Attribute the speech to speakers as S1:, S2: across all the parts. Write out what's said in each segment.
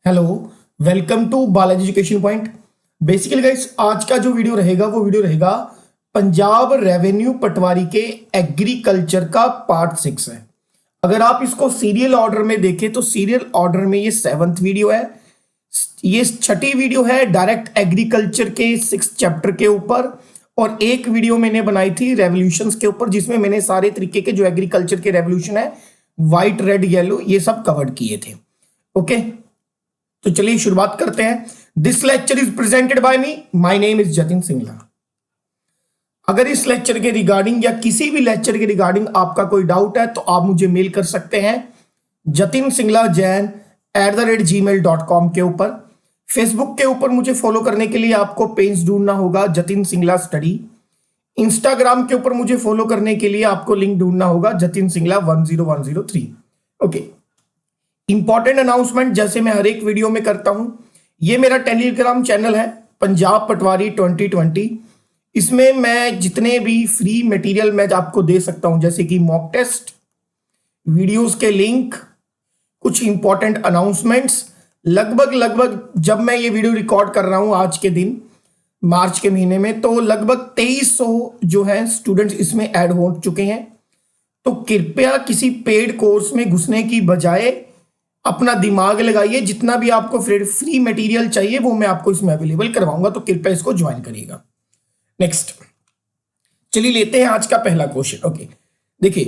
S1: Hello, welcome to Balaji education point. Basically guys, आज का जो वीडियो रहेगा वो वीडियो रहेगा पंजाब रेवेन्यू पटवारी के एग्रीकल्चर का पार्ट 6 है। अगर आप इसको सीरियल ऑर्डर में देखें तो सीरियल ऑर्डर में ये 7th वीडियो है। ये 6ठी वीडियो है डायरेक्ट एग्रीकल्चर के 6th चैप्टर के ऊपर, और एक वीडियो मैंने बनाई थी रेवोल्यूशंस के ऊपर जिसमें मैंने सारे तरीके के जो एग्रीकल्चर के रेवोल्यूशन है, व्हाइट रेड येलो, ये सब कवर किए थे। ओके, तो चलिए शुरुआत करते हैं। This lecture is presented by me, my name is Jatin Singla. अगर इस लेक्चर के रिगार्डिंग या किसी भी लेक्चर के रिगार्डिंग आपका कोई डाउट है तो आप मुझे मेल कर सकते हैं jatinsinghla@gmail.com के ऊपर। फेसबुक के ऊपर मुझे फॉलो करने के लिए आपको पेज ढूंढना होगा जतिन सिंगला स्टडी। इंस्टाग्राम के ऊपर मुझे फॉलो करने के लिए आपको लिंक ढूंढना होगा Jatin Singla 10103। Okay, important announcement जैसे मैं हर एक वीडियो में करता हूं, ये मेरा टेलीग्राम चैनल है पंजाब पटवारी 2020। इसमें मैं जितने भी फ्री मटेरियल मैं आपको दे सकता हूं, जैसे कि मॉक टेस्ट, वीडियोस के लिंक, कुछ इंपॉर्टेंट अनाउंसमेंट्स, लगभग जब मैं ये वीडियो रिकॉर्ड कर रहा हूं आज के दिन मार्च के महीने में, तो लगभग 2300 जो है स्टूडेंट्स इसमें ऐड हो चुके हैं। तो कृपया किसी पेड कोर्स में घुसने की बजाय अपना दिमाग लगाइए। जितना भी आपको फ्री मटेरियल चाहिए वो मैं आपको इसमें अवेलेबल करवाऊंगा, तो कृपया इसको ज्वाइन करिएगा। नेक्स्ट, चलिए लेते हैं आज का पहला क्वेश्चन। ओके, देखिए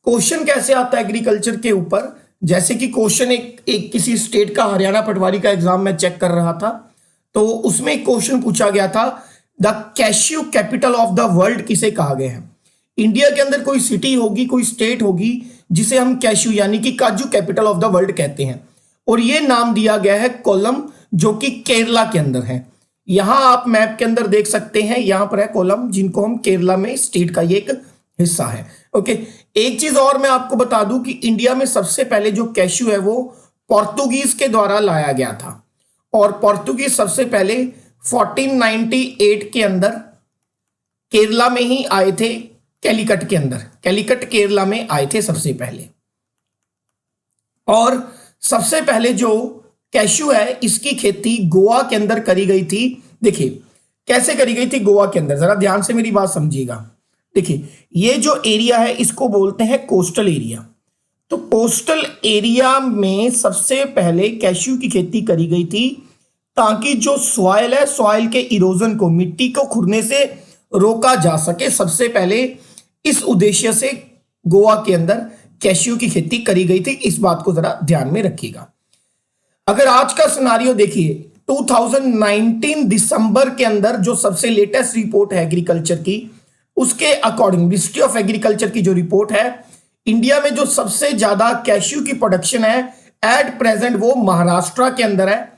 S1: क्वेश्चन कैसे आता है एग्रीकल्चर के ऊपर। जैसे कि क्वेश्चन एक किसी स्टेट का, हरियाणा पटवारी का एग्जाम में चेक कर रहा था, तो उसमें एक क्वेश्चन पूछा गया था, the cashew capital of the world किसे कहा गया है। इंडिया के अंदर कोई सिटी होगी, कोई स्टेट होगी जिसे हम कैश्यू यानी कि काजू कैपिटल ऑफ द वर्ल्ड कहते हैं, और यह नाम दिया गया है कोलम, जो कि केरला के अंदर है। यहां आप मैप के अंदर देख सकते हैं, यहां पर है कोलम, जिनको हम केरला में स्टेट का ये एक हिस्सा है। ओके, एक चीज और मैं आपको बता दूं कि इंडिया में सबसे पहले जो कैश्यू है वो पोर्तुगीज के द्वारा लाया गया था, और पोर्तुगीज सबसे पहले 1498 के अंदर केरला में ही आए थे, कैलीकट के अंदर, कैलीकट केरला में आए थे सबसे पहले। और सबसे पहले जो कैश्यू है इसकी खेती गोवा के अंदर करी गई थी। देखिए कैसे करी गई थी गोवा के अंदर, जरा ध्यान से मेरी बात समझिएगा। देखिए ये जो एरिया है इसको बोलते हैं कोस्टल एरिया। तो कोस्टल एरिया में सबसे पहले कैश्यू की खेती करी गई थी, ताकि जो सॉइल है, सॉइल के इरोजन को, मिट्टी को खुरने से रोका जा सके। सबसे पहले इस उद्देश्य से गोवा के अंदर कैश्यू की खेती करी गई थी। इस बात को जरा ध्यान में रखिएगा। अगर आज का सिनारियो देखिए, 2019 दिसंबर के अंदर जो सबसे लेटेस्ट रिपोर्ट है एग्रीकल्चर की, उसके अकॉर्डिंग मिनिस्ट्री ऑफ एग्रीकल्चर की जो रिपोर्ट है, इंडिया में जो सबसे ज्यादा कैश्यू की प्रोडक्शन है एट प्रेजेंट वो महाराष्ट्र के अंदर है।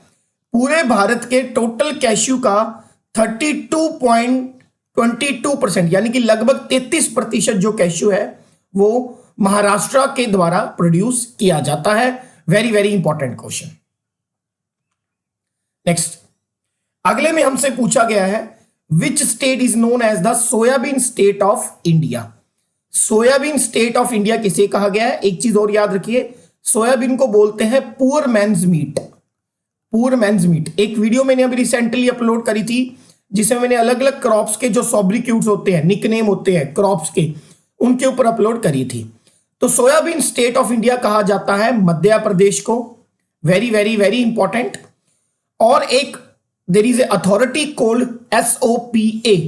S1: पूरे भारत के टोटल कैश्यू का 32.22% यानी कि लगभग 33% जो कैश्यू है वो महाराष्ट्र के द्वारा प्रोड्यूस किया जाता है। Very very important question. Next, अगले में हमसे पूछा गया है, which state is known as the soybean state of India. Soybean state of India किसे कहा गया है? एक चीज और याद रखिए, सोयाबीन को बोलते हैं poor man's meat. Poor man's meat एक वीडियो मैंने अभी रिसेंटली अपलोड करी थी, जिसमें मैंने अलग अलग क्रॉप्स के जो सॉब्रिक्यूट्स होते हैं, निकनेम होते हैं क्रॉप्स के, उनके ऊपर अपलोड करी थी। तो सोयाबीन स्टेट ऑफ इंडिया कहा जाता है मध्य प्रदेश को। Very very very important. और एक there is a authority called SOPA,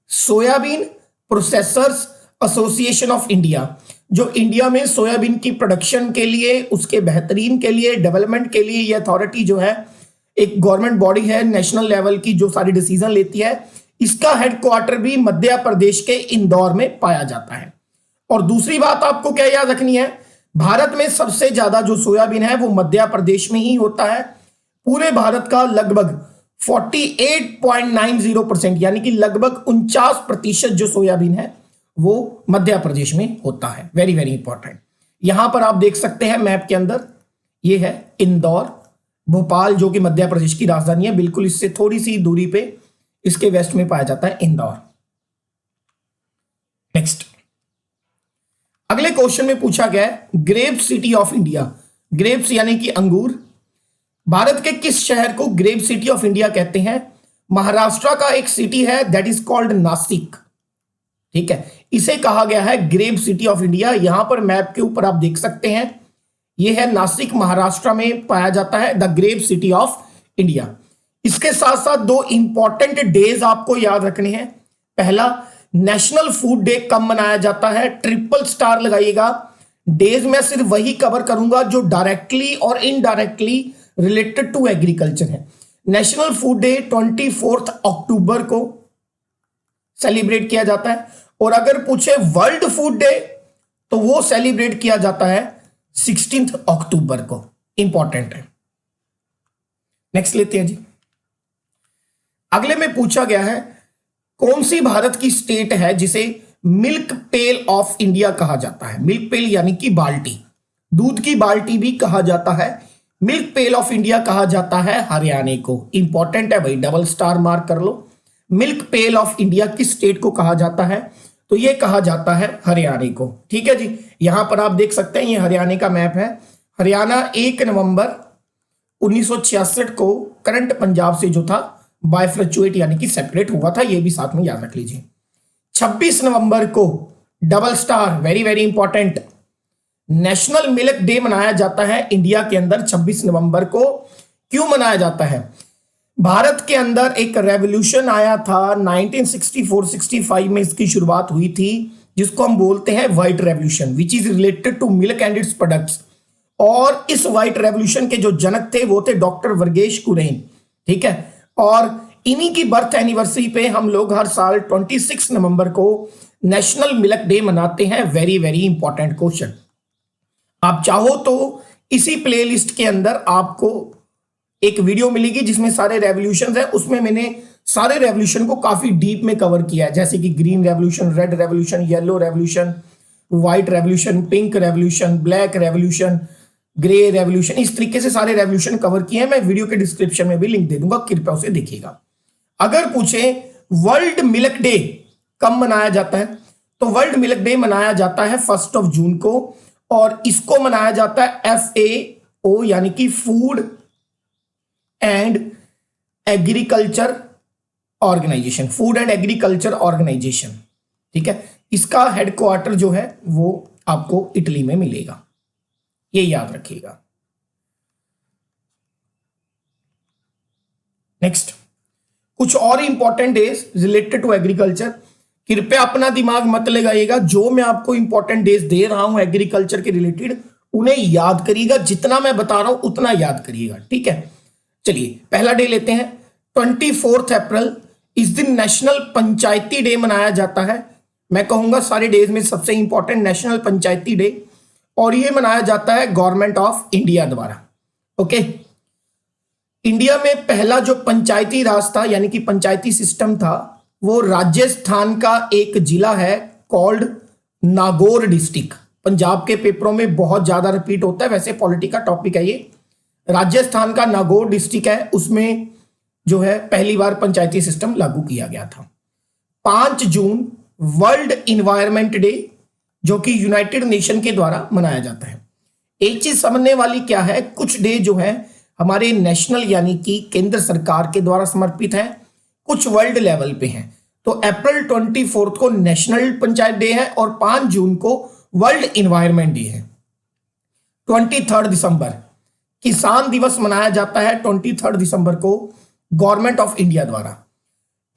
S1: soybean processors association of India, जो इंडिया में सोयाबीन की प्रोडक्शन के लिए, उसके बेहतरीन के लिए, डेवलपमेंट के लिए, ये अथॉरिटी जो है एक गवर्नमेंट बॉडी है नेशनल लेवल की, जो सारी डिसीजन लेती है। इसका हेडक्वार्टर भी मध्य प्रदेश के इंदौर में पाया जाता है। और दूसरी बात आपको क्या याद रखनी है, भारत में सबसे ज्यादा जो सोयाबीन है वो मध्य प्रदेश में ही होता है। पूरे भारत का लगभग 48.90% यानी कि लगभग 49% जो सोयाबीन है वो मध्य प्रदेश में होता है। Very very important. यहां पर आप देख सकते हैं मैप के अंदर, ये है इंदौर, भोपाल जो कि मध्य प्रदेश की राजधानी है, बिल्कुल इससे थोड़ी सी दूरी पे इसके वेस्ट में पाया जाता है इंदौर। नेक्स्ट, अगले क्वेश्चन में पूछा गया है, grapes city of India. Grapes यानी कि अंगूर, भारत के किस शहर को ग्रेव सिटी ऑफ इंडिया कहते हैं? महाराष्ट्र का एक सिटी है दैट इज कॉल्ड नासिक। ठीक है, इसे कहा गया है ग्रेव सिटी ऑफ इंडिया। यहां पर मैप के ऊपर आप देख सकते हैं, यह है नासिक, महाराष्ट्र में पाया जाता है the grave city of India. इसके साथ साथ दो इंपॉर्टेंट डेज आपको याद रखने हैं। पहला, नेशनल फूड डे कब मनाया जाता है? ट्रिपल स्टार लगाइएगा। डेज में सिर्फ वही कवर करूंगा जो डायरेक्टली और इनडायरेक्टली रिलेटेड टू एग्रीकल्चर है। नेशनल फूड डे 24 अक्टूबर को सेलिब्रेट किया जाता है, और अगर पूछे वर्ल्ड फूड डे तो वो सेलिब्रेट किया जाता है 16 अक्टूबर को। इंपॉर्टेंट है। नेक्स्ट लेते हैं जी। अगले में पूछा गया है, कौन सी भारत की स्टेट है जिसे मिल्क पेल ऑफ इंडिया कहा जाता है? मिल्क पेल यानी कि बाल्टी, दूध की बाल्टी भी कहा जाता है। मिल्क पेल ऑफ इंडिया कहा जाता है हरियाणा को। इंपॉर्टेंट है भाई, डबल स्टार मार्क कर लो। मिल्क पेल ऑफ इंडिया किस स्टेट को कहा जाता है? तो ये कहा जाता है हरियाणा को। ठीक है जी, यहां पर आप देख सकते हैं, ये हरियाणा का मैप है। हरियाणा 1 नवंबर 1966 को करंट पंजाब से जो था बाइफ्रचुएट यानी कि सेपरेट हुआ था, ये भी साथ में याद रख लीजिए। 26 नवंबर को double star, very very important, national milk day मनाया जाता है इंडिया के अंदर 26 नवंबर को। क्यों मनाया जाता है? भारत के अंदर एक रेवोल्यूशन आया था 1964-65 में, इसकी शुरुआत हुई थी, जिसको हम बोलते हैं white revolution, which is related to milk and its products. और इस व्हाइट रेवोल्यूशन के जो जनक थे वो थे डॉक्टर वर्गेश कुरियन। ठीक है, और इन्हीं की बर्थ एनिवर्सरी पे हम लोग हर साल 26 नवंबर को नेशनल मिल्क डे मनाते हैं। Very very important question. आप चाहो तो इसी प्लेलिस्ट के अंदर आपको एक वीडियो मिलेगी जिसमें सारे रेवोल्यूशन है, उसमें मैंने सारे रेवोल्यूशन को काफी डीप में कवर किया है, जैसे कि green revolution, red revolution, yellow revolution, white revolution, pink revolution, black revolution, grey revolution, इस तरीके से सारे रेवोल्यूशन कवर किए हैं। मैं वीडियो के डिस्क्रिप्शन में भी लिंक दे दूंगा, कृपया उसे देखिएगा। अगर पूछे वर्ल्ड मिल्क डे कब मनाया जाता है, तो वर्ल्ड मिल्क डे मनाया जाता है 1 जून को, और इसको मनाया जाता है FAO यानी कि food and agriculture organization, food and agriculture organization. ठीक है, इसका हेडक्वार्टर जो है वो आपको इटली में मिलेगा, ये याद रखिएगा। नेक्स्ट, कुछ और important days related to agriculture. कृपया अपना दिमाग मत लगाइएगा, जो मैं आपको इंपॉर्टेंट डेज दे रहा हूं एग्रीकल्चर के रिलेटेड उन्हें याद करिएगा, जितना मैं बता रहा हूं उतना याद करिएगा। ठीक है, चलिए पहला डे लेते हैं। 24 अप्रैल, इस दिन नेशनल पंचायती डे मनाया जाता है। मैं कहूंगा सारे डेज में सबसे इंपॉर्टेंट नेशनल पंचायती डे, और ये मनाया जाता है गवर्नमेंट ऑफ इंडिया द्वारा। ओके, इंडिया में पहला जो पंचायती राज था यानी कि पंचायती सिस्टम था, वो राजस्थान का एक जिला है कॉल्ड नागौर डिस्ट्रिक्ट। पंजाब के पेपरों में बहुत ज्यादा रिपीट होता है, वैसे पॉलिटी का टॉपिक है ये। राजस्थान का नागौर डिस्ट्रिक्ट है, उसमें जो है पहली बार पंचायती सिस्टम लागू किया गया था। 5 जून वर्ल्ड इन्वायरमेंट डे, जो कि यूनाइटेड नेशन के द्वारा मनाया जाता है। एक चीज समझने वाली क्या है, कुछ डे जो है हमारे नेशनल यानी कि केंद्र सरकार के द्वारा समर्पित है, कुछ वर्ल्ड लेवल पे हैं। तो अप्रैल 24 को नेशनल पंचायत डे है और 5 जून को वर्ल्ड इन्वायरमेंट डे है। 23 दिसंबर किसान दिवस मनाया जाता है 23 दिसंबर को गवर्नमेंट ऑफ इंडिया द्वारा।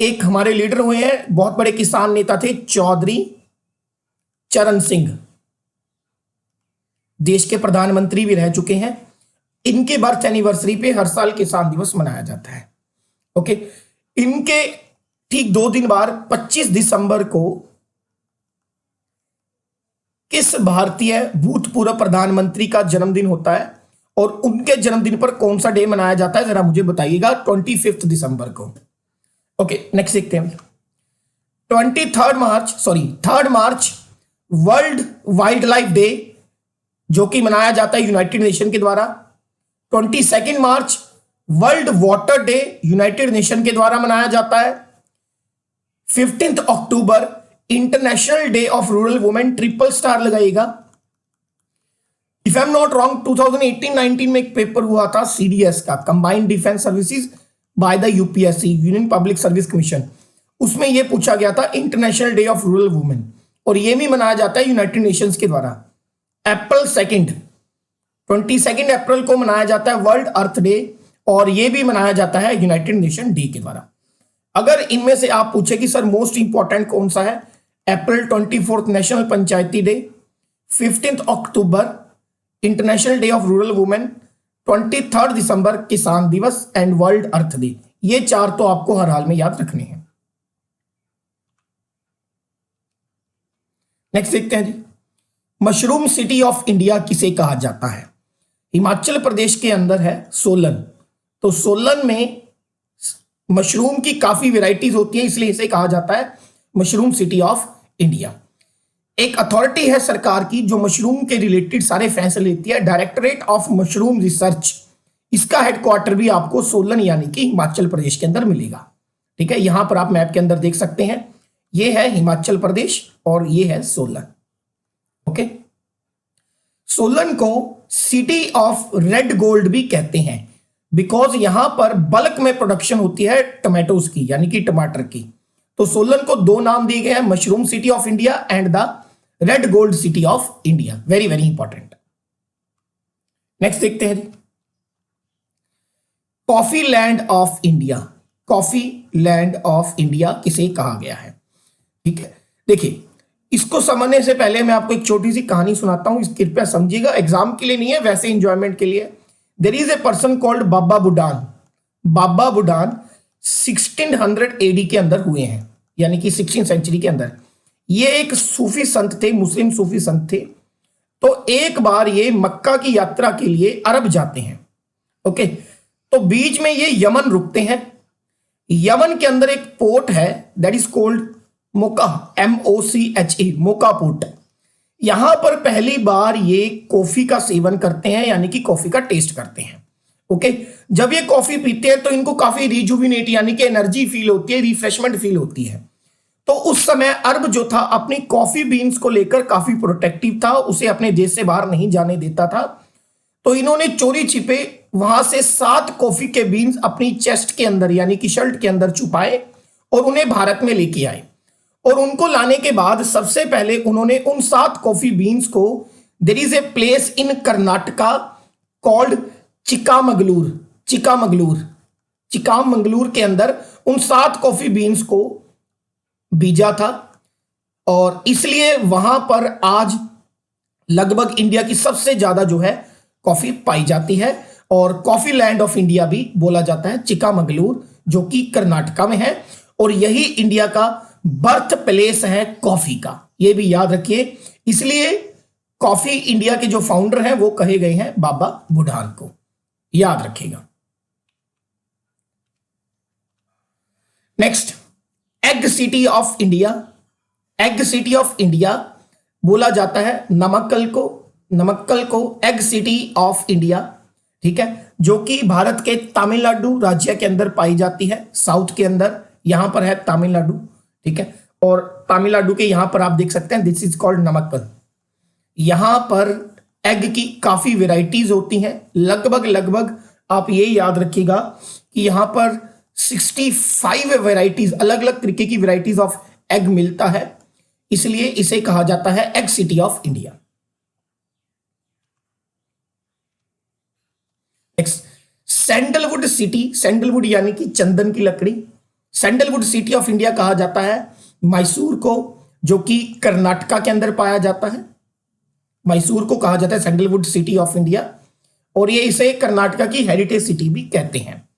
S1: एक हमारे लीडर हुए हैं, बहुत बड़े किसान नेता थे, चौधरी चरण सिंह, देश के प्रधानमंत्री भी रह चुके हैं। इनके बर्थ एनिवर्सरी पे हर साल किसान दिवस मनाया जाता है। ओके, इनके ठीक 2 दिन बाद 25 दिसंबर को किस भारतीय भूतपूर्व प्रधानमंत्री का जन्मदिन होता है, और उनके जन्मदिन पर कौन सा डे मनाया जाता है जरा मुझे बताइएगा। 25 दिसंबर को। ओके, नेक्स्ट देखते हैं। 3 मार्च वर्ल्ड वाइल्ड लाइफ डे, जो कि मनाया जाता है यूनाइटेड नेशन के द्वारा। 22 March world water day united nation के द्वारा मनाया जाता है। 15 October international day of rural women, triple star लगाइएगा। If I am not wrong 2018-19 में एक पेपर हुआ था सीडीएस का, combined defence services by the UPSC, union public service commission. उसमें यह पूछा गया था international day of rural women, और यह भी मनाया जाता है यूनाइटेड नेशंस के द्वारा। अप्रैल 22 अप्रैल को मनाया जाता है वर्ल्ड अर्थ डे, और यह भी मनाया जाता है यूनाइटेड नेशन डे के द्वारा। अगर इनमें से आप पूछे कि सर मोस्ट इंपॉर्टेंट कौन सा है, अप्रैल 24 national Panchayati day, 15 October international day of rural women, 23 दिसंबर किसान दिवस एंड वर्ल्ड अर्थ डे। ये चार तो आपको हर हाल में याद रखने हैं। नेक्स्ट देखते हैं जी, मशरूम सिटी ऑफ इंडिया किसे कहा जाता है? हिमाचल प्रदेश के अंदर है सोलन। तो सोलन में मशरूम की काफी वैरायटीज होती है, इसलिए इसे कहा जाता है मशरूम सिटी ऑफ इंडिया। एक अथॉरिटी है सरकार की जो मशरूम के रिलेटेड सारे फैसले लेती है, डायरेक्टरेट ऑफ मशरूम रिसर्च। इसका हेडक्वार्टर भी आपको सोलन यानी कि हिमाचल प्रदेश के अंदर मिलेगा। ठीक है, यहां पर आप मैप के अंदर देख सकते हैं, ये है हिमाचल प्रदेश और ये है सोलन। ओके, सोलन को सिटी ऑफ रेड गोल्ड भी कहते हैं, बिकॉज यहां पर बल्क में प्रोडक्शन होती है टमाटोज की, यानी कि टमाटर की। तो सोलन को दो नाम दिए गए हैं, mushroom city of India and the red gold city of India. Very very important. Next देखते हैं जी, coffee land of India. Coffee land of India किसे कहा गया है? ठीक है, देखिए इसको समझने से पहले मैं आपको एक छोटी सी कहानी सुनाता हूं, कृपया समझिएगा। एग्जाम के लिए नहीं है, वैसे इंजॉयमेंट के लिए। There is a person called Baba Budan. Baba Budan 1600 AD के अंदर हुए हैं, यानी कि 16th सेंचुरी के अंदर। ये एक सूफी संत थे, मुस्लिम सूफी संत थे। तो एक बार ये मक्का की यात्रा के लिए अरब जाते हैं। ओके, तो बीच में ये यमन रुकते हैं। यमन के अंदर एक पोर्ट है, that is called Mocha, MOCHE, Mocha port. यहां पर पहली बार ये कॉफी का सेवन करते हैं, यानी कि कॉफी का टेस्ट करते हैं। ओके, जब ये कॉफी पीते हैं तो इनको काफी रिजुविनेट यानी कि एनर्जी फील होती है, रिफ्रेशमेंट फील होती है। तो उस समय अरब जो था अपनी कॉफी बीन्स को लेकर काफी प्रोटेक्टिव था, उसे अपने देश से बाहर नहीं जाने देता था। तो इन्होंने चोरी छिपे वहां से 7 कॉफी के बीन्स अपनी चेस्ट के अंदर यानी कि शर्ट के अंदर छुपाए और उन्हें भारत में लेके आए। और उनको लाने के बाद सबसे पहले उन्होंने उन 7 कॉफी बीन्स को, there is a place in Karnataka called Chikmagalur, Chikmagalur के अंदर उन 7 कॉफी बीन्स को बीजा था। और इसलिए वहां पर आज लगभग इंडिया की सबसे ज्यादा जो है कॉफी पाई जाती है, और कॉफी लैंड ऑफ इंडिया भी बोला जाता है चिकामगलूर, जो कि कर्नाटका में है। और यही इंडिया का बर्थ प्लेस है कॉफी का, यह भी याद रखिए। इसलिए कॉफी इंडिया के जो फाउंडर हैं वो कहे गए हैं बाबा बुढ़ान को, याद रखिएगा। Next, egg city of India. Egg city of India बोला जाता है नमक्कल को एग सिटी ऑफ इंडिया। ठीक है, जो कि भारत के तमिलनाडु राज्य के अंदर पाई जाती है, साउथ के अंदर। यहां पर है तमिलनाडु। ठीक है, और तमिलनाडु के यहां पर आप देख सकते हैं दिस इज कॉल्ड नमक्कल। यहां पर एग की काफी वेराइटीज होती हैं, लगभग आप ये याद रखिएगा कि यहां पर 65 वेराइटीज, अलग अलग तरीके की वेराइटीज ऑफ एग मिलता है, इसलिए इसे कहा जाता है egg city of India. Next, sandalwood city, sandalwood यानी कि चंदन की लकड़ी। सैंडलवुड सिटी ऑफ इंडिया कहा जाता है मैसूर को, जो कि कर्नाटका के अंदर पाया जाता है। मैसूर को कहा जाता है सैंडलवुड सिटी ऑफ इंडिया, और ये इसे कर्नाटका की हेरिटेज सिटी भी कहते हैं।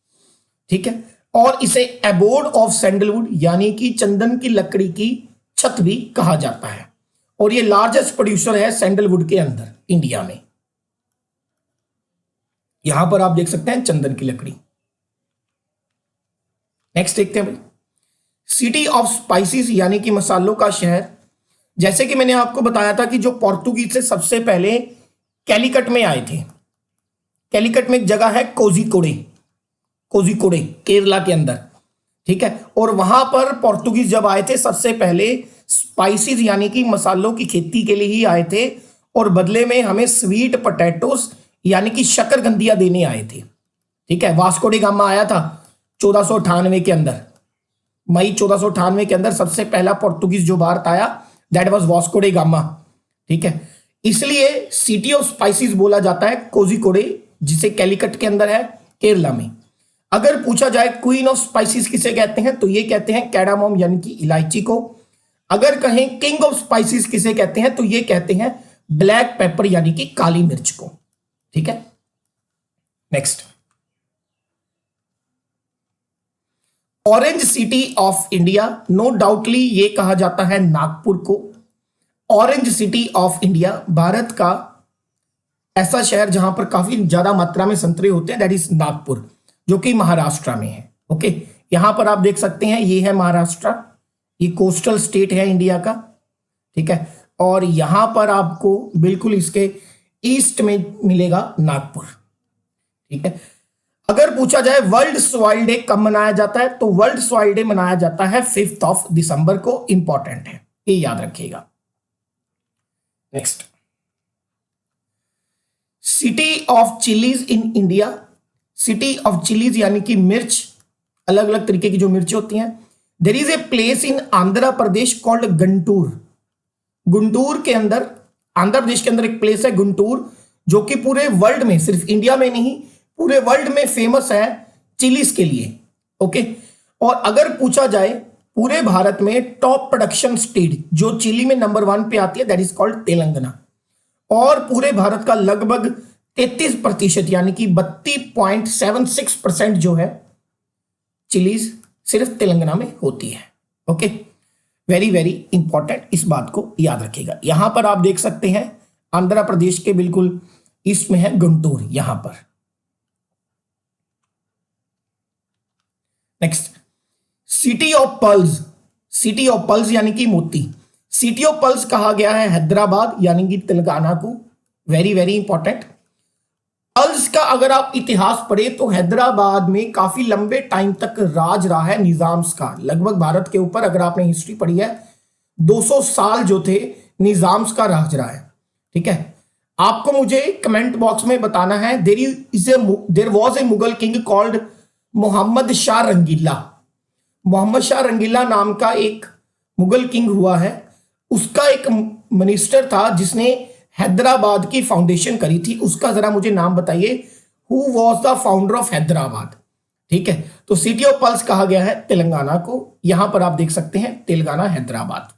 S1: ठीक है, और इसे एबोर्ड ऑफ सैंडलवुड यानी कि चंदन की लकड़ी की छत भी कहा जाता है। और ये लार्जेस्ट प्रोड्यूसर है सैंडलवुड के अंदर इंडिया में। यहां पर आप देख सकते हैं चंदन की लकड़ी। नेक्स्ट देखते हैं भाई, सिटी ऑफ स्पाइसेस यानी कि मसालों का शहर। जैसे कि मैंने आपको बताया था कि जो पोर्तुगीज से सबसे पहले कैलिकट में आए थे, कैलिकट में एक जगह है कोझिकोडे केरला के अंदर। ठीक है, और वहां पर पोर्तुगीज जब आए थे सबसे पहले स्पाइसेस यानी कि मसालों की खेती के लिए ही आए थे, और बदले में हमें स्वीट पोटैटोस यानी कि शकरकंदियां देने आए थे। ठीक है, वास्को डी गामा आया था 1498 के अंदर, मई 1498 के अंदर सबसे पहला पोर्तुगीज जो भारत आया, that was Vasco D gamma. ठीक है, इसलिए सिटी ऑफ स्पाइसेस बोला जाता है कोझिकोडे, जिसे कैलिकट के अंदर है, केरला में। अगर पूछा जाए क्वीन ऑफ स्पाइसेस किसे कहते हैं, तो ये कहते हैं कैडामोम यानी कि इलायची को। अगर कहें किंग ऑफ स्पाइसेस किसे कहते हैं, तो ये कहते हैं ब्लैक पेपर यानी कि काली मिर्च को। ठीक है, next, orange city of India, no doubtly ये कहा जाता है नागपुर को। Orange city of India, Bharat का ऐसा शहर जहां पर काफी ज्यादा मात्रा में संतरे होते हैं, दैट इज नागपुर, जो कि महाराष्ट्र में है। ओके, यहां पर आप देख सकते हैं, ये है महाराष्ट्र, ये कोस्टल स्टेट है इंडिया का। ठीक है, और यहां पर आपको बिल्कुल इसके ईस्ट में मिलेगा नागपुर। ठीक है, अगर पूछा जाए वर्ल्ड सॉइल डे कब मनाया जाता है, तो वर्ल्ड सॉइल डे मनाया जाता है 5 दिसंबर को। इंपॉर्टेंट है, ये याद रखिएगा। Next, city of chillies in India, city of chillies यानी कि मिर्च, अलग अलग तरीके की जो मिर्च होती हैं। There is a place in Andhra Pradesh called Guntur. Guntur के अंदर, आंध्र प्रदेश के अंदर एक प्लेस है गुंटूर, जो कि पूरे वर्ल्ड में, सिर्फ इंडिया में नहीं, पूरे वर्ल्ड में फेमस है चिलीज के लिए। ओके, और अगर पूछा जाए पूरे भारत में टॉप प्रोडक्शन स्टेट जो चिली में नंबर 1 पे आती है, दैट इज कॉल्ड तेलंगाना। और पूरे भारत का लगभग 33% यानी कि 32.76% जो है चिलीज सिर्फ तेलंगाना में होती है। ओके, वेरी वेरी इंपॉर्टेंट, इस बात को याद रखिएगा। यहां पर आप देख सकते हैं आंध्र प्रदेश के बिल्कुल ईस्ट में है गुंटूर, यहां पर। Next, city of pearls, city of pearls यानी कि मोती। सिटी ऑफ पर्ल्स कहा गया है हैदराबाद यानी कि तेलंगाना को। Very very important. पर्ल्स का अगर आप इतिहास पढ़े तो हैदराबाद में काफी लंबे टाइम तक राज रहा है निजाम्स का। लगभग भारत के ऊपर अगर आपने हिस्ट्री पढ़ी है 200 साल जो थे निजाम्स का राज रहा है। ठीक है, आपको मुझे कमेंट बॉक्स में बताना है, there was a Mughal king called Mohammad Shah Rangila. Mohammad Shah Rangila नाम का एक मुगल किंग हुआ है, उसका एक मिनिस्टर था जिसने हैदराबाद की फाउंडेशन करी थी, उसका जरा मुझे नाम बताइए, who was the founder of Hyderabad. ठीक है, तो सिटी ऑफ पर्ल्स कहा गया है तेलंगाना को। यहां पर आप देख सकते हैं तेलंगाना हैदराबाद।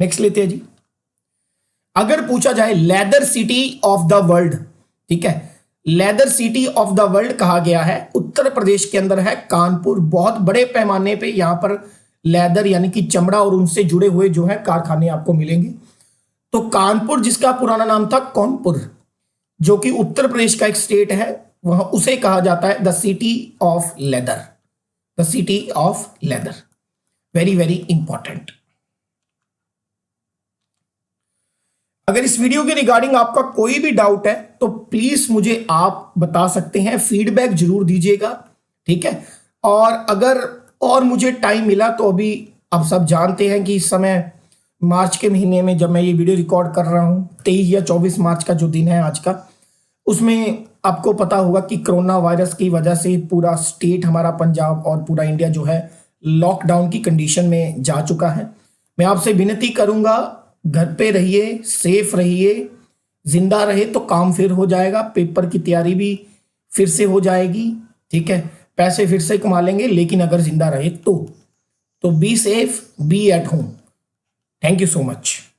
S1: नेक्स्ट लेते हैं जी, अगर पूछा जाए leather city of the world, ठीक है, leather city of the world कहा गया है, उत्तर प्रदेश के अंदर है कानपुर। बहुत बड़े पैमाने पे यहां पर लेदर यानी कि चमड़ा और उनसे जुड़े हुए जो है कारखाने आपको मिलेंगे। तो कानपुर, जिसका पुराना नाम था कानपुर, जो कि उत्तर प्रदेश का एक स्टेट है, वहां उसे कहा जाता है the city of leather, the city of leather. Very very important. अगर इस वीडियो के रिगार्डिंग आपका कोई भी डाउट है तो प्लीज मुझे आप बता सकते हैं, फीडबैक जरूर दीजिएगा। ठीक है, और अगर और मुझे टाइम मिला तो अभी आप सब जानते हैं कि इस समय मार्च के महीने में जब मैं ये वीडियो रिकॉर्ड कर रहा हूँ 23 या 24 मार्च का जो दिन है आज का, उसमें आपको पता होगा कि कोरोना वायरस की वजह से पूरा स्टेट हमारा पंजाब और पूरा इंडिया जो है लॉकडाउन की कंडीशन में जा चुका है। मैं आपसे विनती करूंगा, घर पे रहिए, सेफ रहिए, जिंदा रहे तो काम फिर हो जाएगा, पेपर की तैयारी भी फिर से हो जाएगी। ठीक है, पैसे फिर से कमा लेंगे, लेकिन अगर जिंदा रहे तो be safe, be at home. Thank you so much.